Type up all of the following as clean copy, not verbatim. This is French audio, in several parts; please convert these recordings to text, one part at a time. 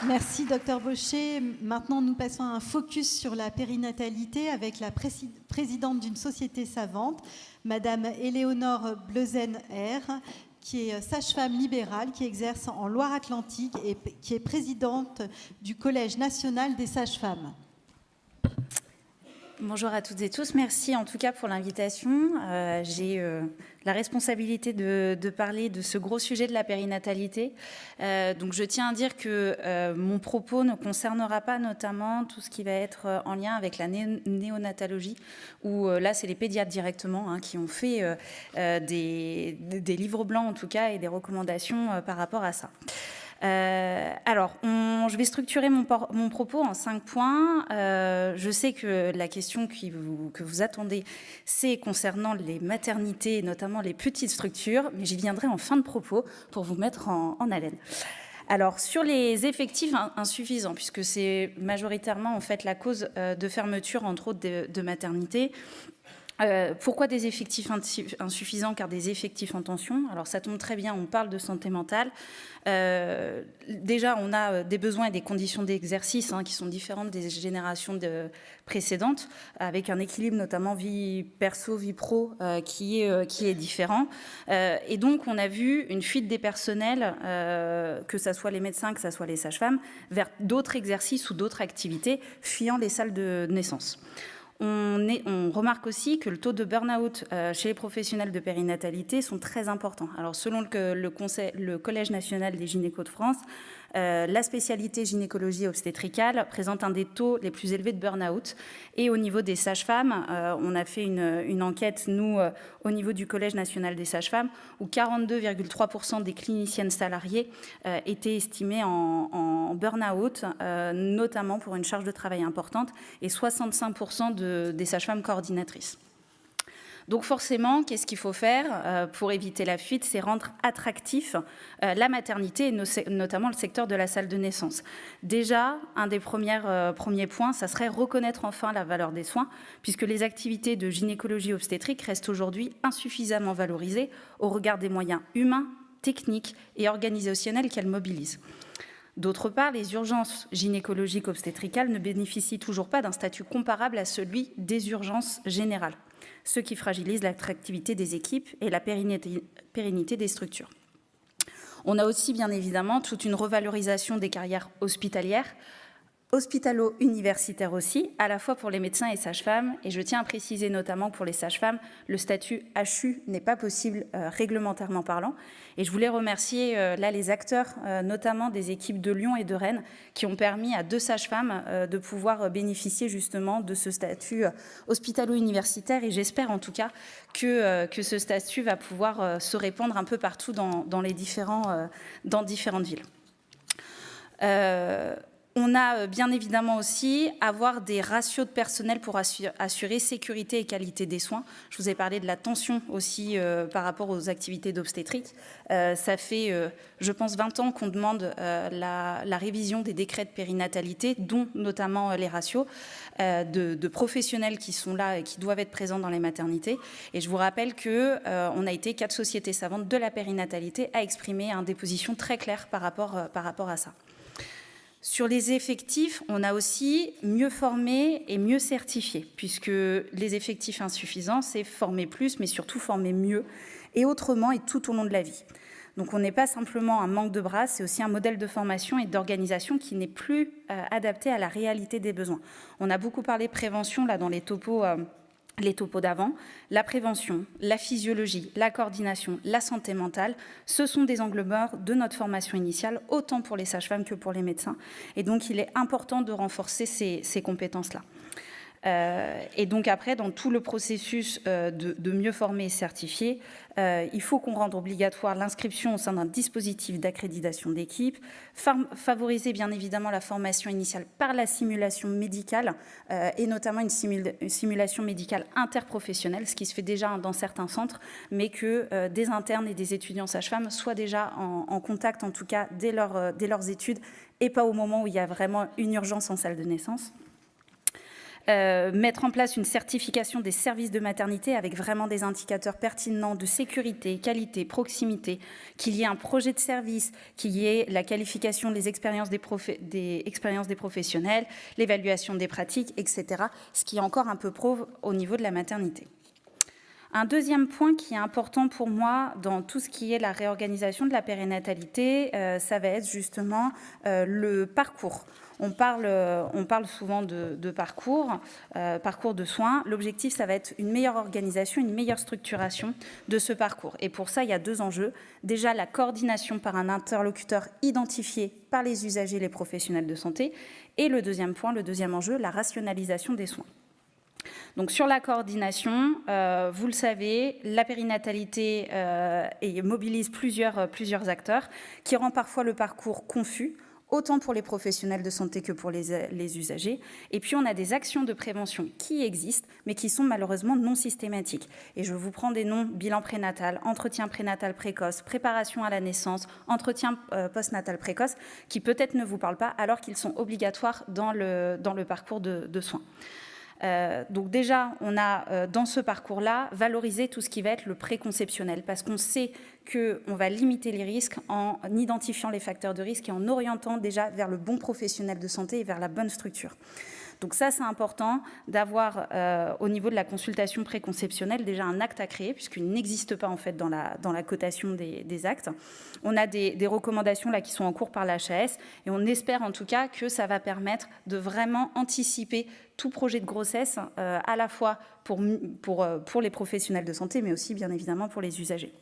Merci, Dr Baucher. Maintenant, nous passons à un focus sur la périnatalité avec la présidente d'une société savante, Madame Éléonore Bleuzen-Air, qui est sage-femme libérale, qui exerce en Loire-Atlantique et qui est présidente du Collège national des sages-femmes. Bonjour à toutes et tous, merci en tout cas pour l'invitation. J'ai la responsabilité de parler de ce gros sujet de la périnatalité. Donc je tiens à dire que mon propos ne concernera pas notamment tout ce qui va être en lien avec la néonatologie, où là c'est les pédiatres directement qui ont fait des livres blancs en tout cas et des recommandations par rapport à ça. Alors, je vais structurer mon propos en 5 points. Je sais que la question que vous attendez, c'est concernant les maternités, et notamment les petites structures, mais j'y viendrai en fin de propos pour vous mettre en haleine. Alors, sur les effectifs insuffisants, puisque c'est majoritairement en fait la cause de fermeture, entre autres, de maternités. Pourquoi des effectifs insuffisants? Car des effectifs en tension. Alors ça tombe très bien, on parle de santé mentale. Déjà, on a des besoins et des conditions d'exercice qui sont différentes des générations précédentes, avec un équilibre notamment vie perso, vie pro qui est différent. Et donc, on a vu une fuite des personnels, que ce soit les médecins, que ce soit les sages-femmes, vers d'autres exercices ou d'autres activités, fuyant les salles de naissance. On remarque aussi que le taux de burn-out chez les professionnels de périnatalité sont très importants. Alors, selon le Collège national des gynécos de France, la spécialité gynécologie obstétricale présente un des taux les plus élevés de burn-out. Et au niveau des sages-femmes, on a fait une enquête, nous, au niveau du Collège national des sages-femmes, où 42,3% des cliniciennes salariées étaient estimées en burn-out, notamment pour une charge de travail importante, et 65% des sages-femmes coordinatrices. Donc forcément, qu'est-ce qu'il faut faire pour éviter la fuite? C'est rendre attractif la maternité, et notamment le secteur de la salle de naissance. Déjà, un des premiers points, ça serait reconnaître enfin la valeur des soins, puisque les activités de gynécologie obstétrique restent aujourd'hui insuffisamment valorisées au regard des moyens humains, techniques et organisationnels qu'elles mobilisent. D'autre part, les urgences gynécologiques obstétricales ne bénéficient toujours pas d'un statut comparable à celui des urgences générales, ce qui fragilise l'attractivité des équipes et la pérennité des structures. On a aussi, bien évidemment, toute une revalorisation des carrières hospitalières, hospitalo-universitaires aussi, à la fois pour les médecins et sages-femmes. Et je tiens à préciser notamment pour les sages-femmes, le statut HU n'est pas possible réglementairement parlant. Et je voulais remercier là les acteurs, notamment des équipes de Lyon et de Rennes, qui ont permis à 2 sages-femmes de pouvoir bénéficier justement de ce statut hospitalo-universitaire. Et j'espère en tout cas que ce statut va pouvoir se répandre un peu partout dans différentes villes. On a bien évidemment aussi avoir des ratios de personnel pour assurer sécurité et qualité des soins. Je vous ai parlé de la tension aussi par rapport aux activités d'obstétrique. Ça fait, je pense, 20 ans qu'on demande la révision des décrets de périnatalité, dont notamment les ratios de professionnels qui sont là et qui doivent être présents dans les maternités. Et je vous rappelle qu'on a été 4 sociétés savantes de la périnatalité à exprimer des positions très claires par rapport à ça. Sur les effectifs, on a aussi mieux formé et mieux certifié, puisque les effectifs insuffisants, c'est former plus, mais surtout former mieux, et autrement et tout au long de la vie. Donc on n'est pas simplement un manque de bras, c'est aussi un modèle de formation et d'organisation qui n'est plus adapté à la réalité des besoins. On a beaucoup parlé prévention là dans les topos d'avant, la prévention, la physiologie, la coordination, la santé mentale, ce sont des angles morts de notre formation initiale, autant pour les sages-femmes que pour les médecins. Et donc, il est important de renforcer ces compétences-là. Et donc après, dans tout le processus de mieux former et certifier, il faut qu'on rende obligatoire l'inscription au sein d'un dispositif d'accréditation d'équipe, favoriser bien évidemment la formation initiale par la simulation médicale et notamment une simulation médicale interprofessionnelle, ce qui se fait déjà dans certains centres, mais que des internes et des étudiants sages-femmes soient déjà en contact, en tout cas dès leurs études, et pas au moment où il y a vraiment une urgence en salle de naissance. Mettre en place une certification des services de maternité avec vraiment des indicateurs pertinents de sécurité, qualité, proximité, qu'il y ait un projet de service, qu'il y ait la qualification des expériences des professionnels, l'évaluation des pratiques, etc. Ce qui est encore un peu pauvre au niveau de la maternité. Un deuxième point qui est important pour moi dans tout ce qui est la réorganisation de la périnatalité, ça va être justement le parcours. On parle souvent de parcours de soins. L'objectif, ça va être une meilleure organisation, une meilleure structuration de ce parcours. Et pour ça, il y a deux enjeux. Déjà, la coordination par un interlocuteur identifié par les usagers et les professionnels de santé. Et le deuxième point, le deuxième enjeu, la rationalisation des soins. Donc sur la coordination, vous le savez, la périnatalité mobilise plusieurs acteurs qui rend parfois le parcours confus, autant pour les professionnels de santé que pour les usagers. Et puis on a des actions de prévention qui existent, mais qui sont malheureusement non systématiques. Et je vous prends des noms: bilan prénatal, entretien prénatal précoce, préparation à la naissance, entretien postnatal précoce, qui peut-être ne vous parlent pas alors qu'ils sont obligatoires dans le parcours de soins. Donc déjà, on a dans ce parcours-là valorisé tout ce qui va être le préconceptionnel, parce qu'on sait qu'on va limiter les risques en identifiant les facteurs de risque et en orientant déjà vers le bon professionnel de santé et vers la bonne structure. Donc ça, c'est important d'avoir au niveau de la consultation préconceptionnelle déjà un acte à créer, puisqu'il n'existe pas en fait dans la cotation des actes. On a des recommandations là qui sont en cours par la HAS et on espère en tout cas que ça va permettre de vraiment anticiper tout projet de grossesse, à la fois pour les professionnels de santé, mais aussi bien évidemment pour les usagers.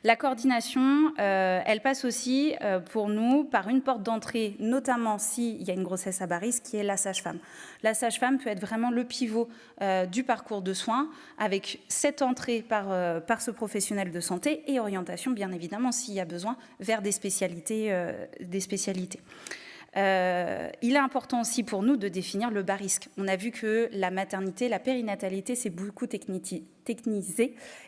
La coordination, elle passe aussi pour nous par une porte d'entrée, notamment s'il y a une grossesse à bas risque, qui est la sage-femme. La sage-femme peut être vraiment le pivot du parcours de soins, avec cette entrée par ce professionnel de santé et orientation, bien évidemment, s'il y a besoin, vers des spécialités. Il est important aussi pour nous de définir le bas risque. On a vu que la maternité, la périnatalité, c'est beaucoup technisé.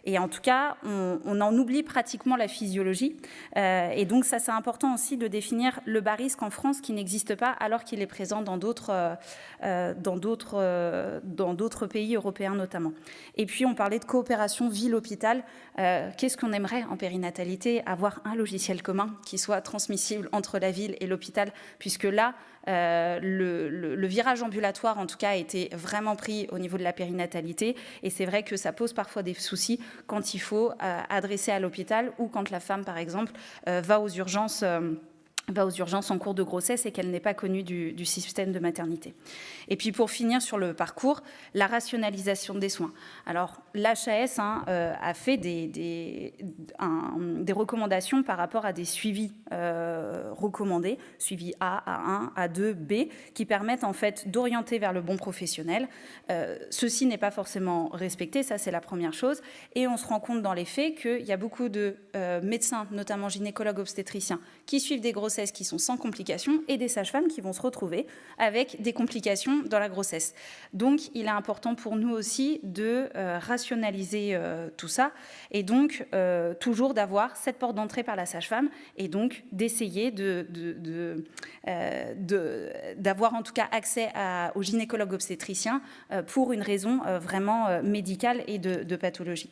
Et en tout cas, on en oublie pratiquement la physiologie. Et donc, ça, c'est important aussi de définir le bas risque en France qui n'existe pas alors qu'il est présent dans d'autres pays européens notamment. Et puis, on parlait de coopération ville-hôpital. Qu'est-ce qu'on aimerait en périnatalité? Avoir un logiciel commun qui soit transmissible entre la ville et l'hôpital, puisque là, le virage ambulatoire, en tout cas, a été vraiment pris au niveau de la périnatalité. Et c'est vrai que ça pose parfois des soucis quand il faut adresser à l'hôpital ou quand la femme, par exemple, va aux urgences en cours de grossesse et qu'elle n'est pas connue du système de maternité. Et puis pour finir sur le parcours, la rationalisation des soins. Alors l'HAS a fait des recommandations par rapport à des suivis recommandés, suivi A, A1, A2, B, qui permettent en fait d'orienter vers le bon professionnel. Ceci n'est pas forcément respecté, ça c'est la première chose. Et on se rend compte dans les faits qu'il y a beaucoup de médecins, notamment gynécologues obstétriciens, qui suivent des grossesses qui sont sans complications et des sages-femmes qui vont se retrouver avec des complications dans la grossesse. Donc, il est important pour nous aussi de rationaliser tout ça et donc toujours d'avoir cette porte d'entrée par la sage-femme et donc d'essayer d'avoir en tout cas accès au gynécologue obstétricien pour une raison vraiment médicale et de pathologie.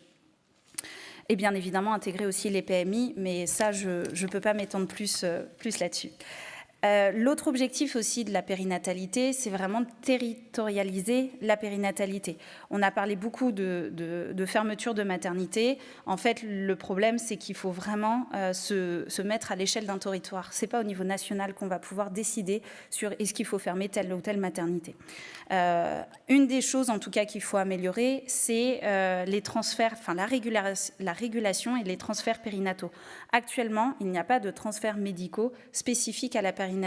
Et bien évidemment, intégrer aussi les PMI, mais ça, je ne peux pas m'étendre plus là-dessus. L'autre objectif aussi de la périnatalité, c'est vraiment de territorialiser la périnatalité. On a parlé beaucoup de fermeture de maternité. En fait, le problème, c'est qu'il faut vraiment se mettre à l'échelle d'un territoire. Ce n'est pas au niveau national qu'on va pouvoir décider sur est-ce qu'il faut fermer telle ou telle maternité. Une des choses, en tout cas, qu'il faut améliorer, c'est les transferts, enfin la régulation et les transferts périnataux. Actuellement, il n'y a pas de transferts médicaux spécifiques à la périnatalité.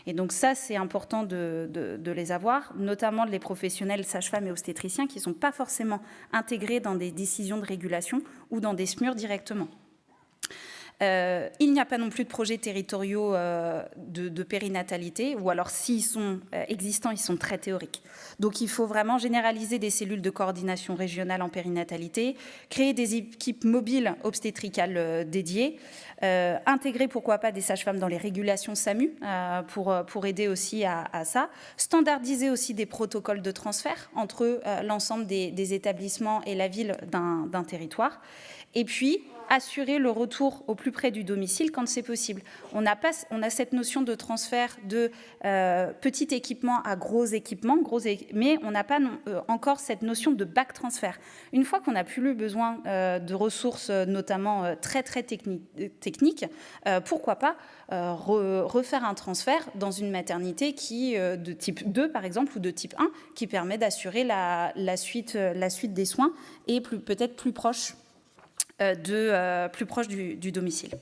Et donc ça, c'est important de les avoir, notamment les professionnels sages-femmes et obstétriciens qui ne sont pas forcément intégrés dans des décisions de régulation ou dans des SMUR directement. Il n'y a pas non plus de projets territoriaux de périnatalité, ou alors s'ils sont existants, ils sont très théoriques. Donc il faut vraiment généraliser des cellules de coordination régionale en périnatalité, créer des équipes mobiles obstétricales dédiées, intégrer pourquoi pas des sages-femmes dans les régulations SAMU pour aider aussi à ça, standardiser aussi des protocoles de transfert entre l'ensemble des établissements et la ville d'un territoire, et puis assurer le retour au plus près du domicile quand c'est possible. On a cette notion de transfert de petit équipement à gros équipement, mais on n'a pas encore cette notion de back transfert. Une fois qu'on n'a plus besoin de ressources, notamment très techniques, pourquoi pas refaire un transfert dans une maternité de type 2, par exemple, ou de type 1, qui permet d'assurer la suite des soins et peut-être plus proche du domicile.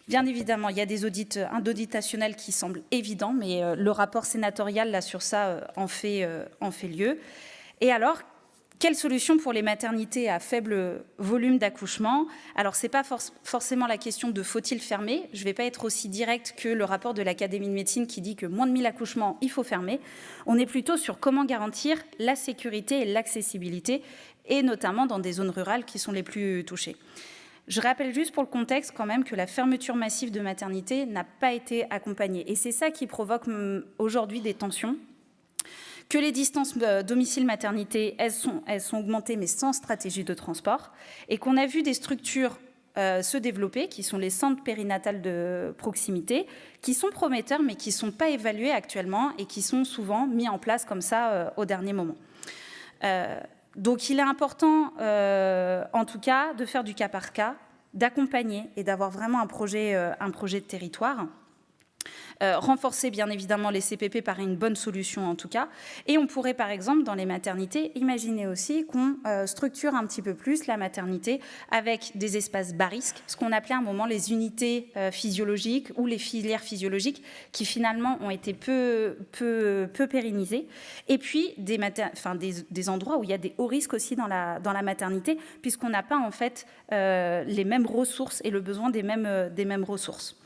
Bien évidemment, il y a un audit national qui semble évident, mais le rapport sénatorial là, sur ça en fait lieu. Et alors, quelle solution pour les maternités à faible volume d'accouchement? Alors, ce n'est pas forcément la question de faut-il fermer. Je ne vais pas être aussi directe que le rapport de l'Académie de médecine qui dit que moins de 1000 accouchements, il faut fermer. On est plutôt sur comment garantir la sécurité et l'accessibilité, et notamment dans des zones rurales qui sont les plus touchées. Je rappelle juste pour le contexte quand même que la fermeture massive de maternité n'a pas été accompagnée. Et c'est ça qui provoque aujourd'hui des tensions. Que les distances domicile-maternité, elles sont augmentées, mais sans stratégie de transport. Et qu'on a vu des structures se développer, qui sont les centres périnatales de proximité, qui sont prometteurs, mais qui ne sont pas évalués actuellement et qui sont souvent mis en place comme ça au dernier moment. Donc il est important, en tout cas, de faire du cas par cas, d'accompagner et d'avoir vraiment un projet de territoire. Renforcer bien évidemment les CPP paraît une bonne solution en tout cas. Et on pourrait par exemple dans les maternités imaginer aussi qu'on structure un petit peu plus la maternité avec des espaces bas risques, ce qu'on appelait à un moment les unités physiologiques ou les filières physiologiques qui finalement ont été peu pérennisées. Et puis des endroits où il y a des hauts risques aussi dans la maternité puisqu'on n'a pas en fait les mêmes ressources et le besoin des mêmes ressources.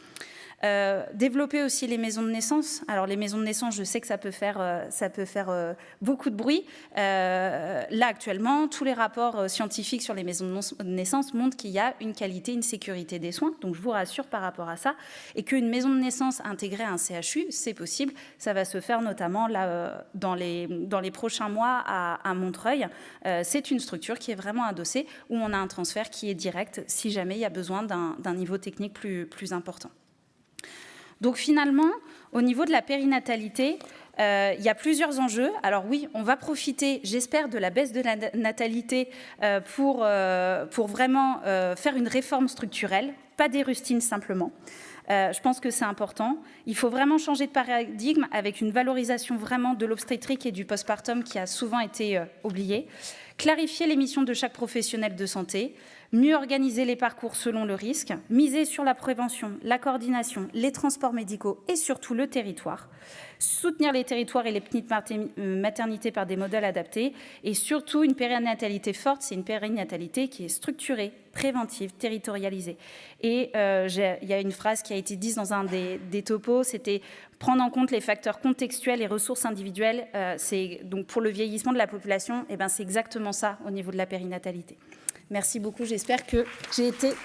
Développer aussi les maisons de naissance. Alors les maisons de naissance, je sais que ça peut faire beaucoup de bruit. Là actuellement, tous les rapports scientifiques sur les maisons de naissance montrent qu'il y a une qualité, une sécurité des soins. Donc je vous rassure par rapport à ça. Et qu'une maison de naissance intégrée à un CHU, c'est possible. Ça va se faire notamment là, dans les prochains mois à Montreuil. C'est une structure qui est vraiment adossée où on a un transfert qui est direct si jamais il y a besoin d'un niveau technique plus important. Donc finalement, au niveau de la périnatalité, il y a plusieurs enjeux. Alors oui, on va profiter, j'espère, de la baisse de la natalité pour vraiment faire une réforme structurelle, pas des rustines simplement. Je pense que c'est important. Il faut vraiment changer de paradigme avec une valorisation vraiment de l'obstétrique et du postpartum qui a souvent été oubliée. Clarifier les missions de chaque professionnel de santé, mieux organiser les parcours selon le risque, miser sur la prévention, la coordination, les transports médicaux et surtout le territoire, soutenir les territoires et les petites maternités par des modèles adaptés et surtout une périnatalité forte, c'est une périnatalité qui est structurée, préventive, territorialisée. Et il y a une phrase qui a été dite dans un des topos, c'était prendre en compte les facteurs contextuels et ressources individuelles. Donc pour le vieillissement de la population, c'est exactement ça au niveau de la périnatalité. Merci beaucoup, j'espère que j'ai été